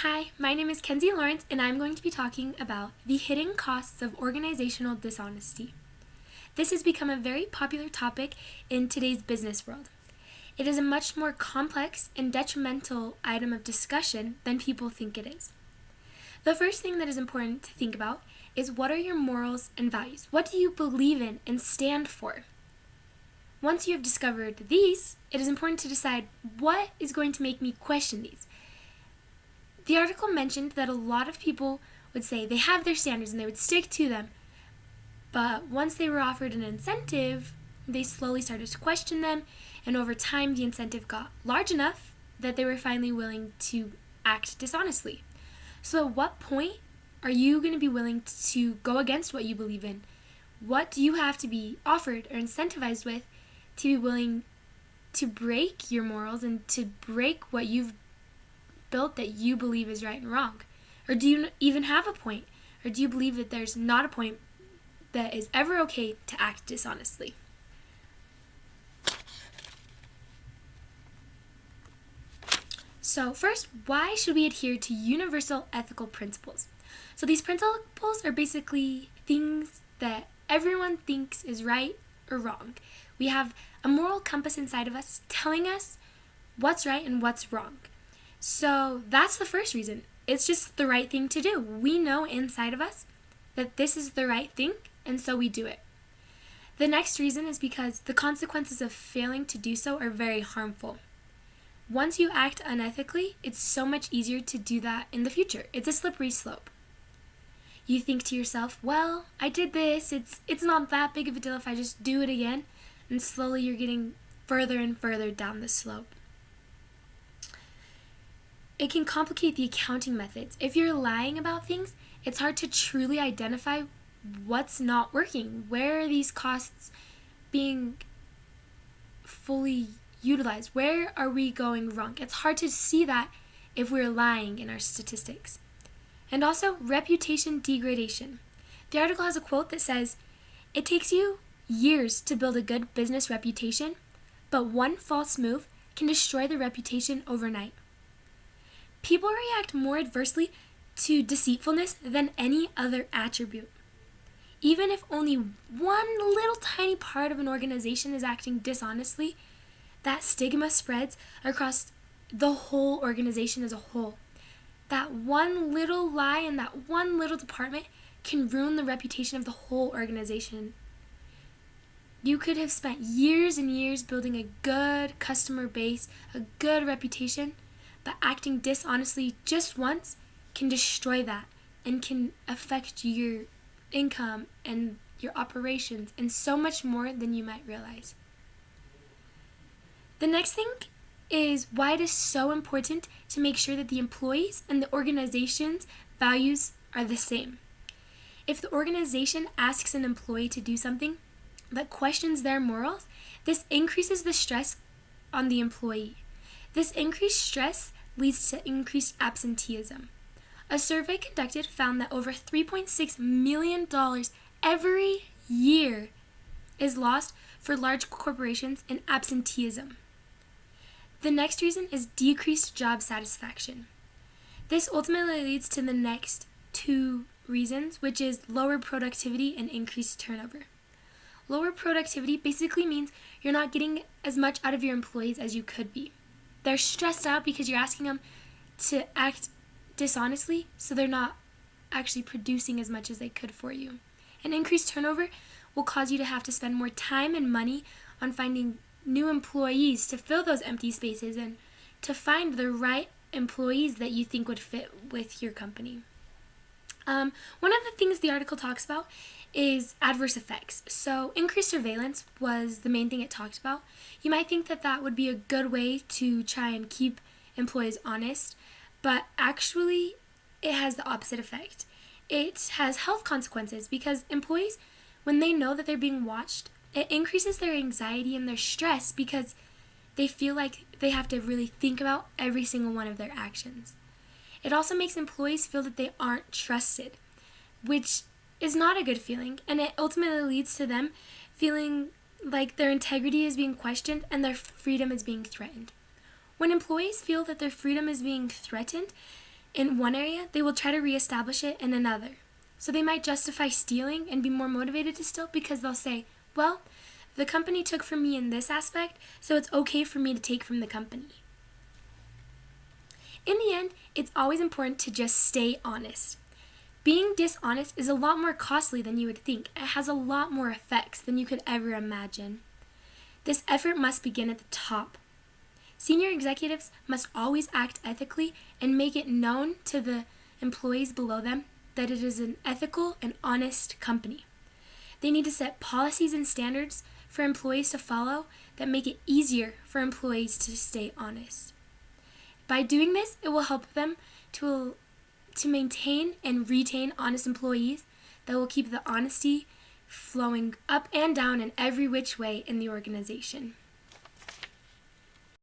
Hi, my name is Kenzie Lawrence, and I'm going to be talking about the hidden costs of organizational dishonesty. This has become a very popular topic in today's business world. It is a much more complex and detrimental item of discussion than people think it is. The first thing that is important to think about is, what are your morals and values? What do you believe in and stand for? Once you have discovered these, it is important to decide what is going to make me question these. The article mentioned that a lot of people would say they have their standards and they would stick to them, but once they were offered an incentive, they slowly started to question them, and over time the incentive got large enough that they were finally willing to act dishonestly. So at what point are you going to be willing to go against what you believe in? What do you have to be offered or incentivized with to be willing to break your morals and to break what you've built that you believe is right and wrong? Or do you even have a point? Or do you believe that there's not a point that is ever okay to act dishonestly? So first, why should we adhere to universal ethical principles? So these principles are basically things that everyone thinks is right or wrong. We have a moral compass inside of us telling us what's right and what's wrong. So that's the first reason. It's just the right thing to do. We know inside of us that this is the right thing, and so we do it. The next reason is because the consequences of failing to do so are very harmful. Once you act unethically, it's so much easier to do that in the future. It's a slippery slope. You think to yourself, well, I did this. It's not that big of a deal if I just do it again. And slowly you're getting further and further down the slope. It can complicate the accounting methods. If you're lying about things, it's hard to truly identify what's not working. Where are these costs being fully utilized? Where are we going wrong? It's hard to see that if we're lying in our statistics. And also, reputation degradation. The article has a quote that says, "It takes you years to build a good business reputation, but one false move can destroy the reputation overnight." People react more adversely to deceitfulness than any other attribute. Even if only one little tiny part of an organization is acting dishonestly, that stigma spreads across the whole organization as a whole. That one little lie in that one little department can ruin the reputation of the whole organization. You could have spent years and years building a good customer base, a good reputation, but acting dishonestly just once can destroy that and can affect your income and your operations and so much more than you might realize. The next thing is why it is so important to make sure that the employees and the organization's values are the same. If the organization asks an employee to do something that questions their morals, this increases the stress on the employee. This increased stress leads to increased absenteeism. A survey conducted found that over $3.6 million every year is lost for large corporations in absenteeism. The next reason is decreased job satisfaction. This ultimately leads to the next two reasons, which is lower productivity and increased turnover. Lower productivity basically means you're not getting as much out of your employees as you could be. They're stressed out because you're asking them to act dishonestly, so they're not actually producing as much as they could for you. And increased turnover will cause you to have to spend more time and money on finding new employees to fill those empty spaces and to find the right employees that you think would fit with your company. One of the things the article talks about is adverse effects. So increased surveillance was the main thing it talked about. You might think that that would be a good way to try and keep employees honest, but actually it has the opposite effect. It has health consequences because employees, when they know that they're being watched, it increases their anxiety and their stress because they feel like they have to really think about every single one of their actions. It also makes employees feel that they aren't trusted, which is not a good feeling, and it ultimately leads to them feeling like their integrity is being questioned and their freedom is being threatened. When employees feel that their freedom is being threatened, in one area, they will try to reestablish it in another. So they might justify stealing and be more motivated to steal because they'll say, well, the company took from me in this aspect, so it's okay for me to take from the company. In the end, it's always important to just stay honest. Being dishonest is a lot more costly than you would think. It has a lot more effects than you could ever imagine. This effort must begin at the top. Senior executives must always act ethically and make it known to the employees below them that it is an ethical and honest company. They need to set policies and standards for employees to follow that make it easier for employees to stay honest. By doing this, it will help them to maintain and retain honest employees that will keep the honesty flowing up and down in every which way in the organization.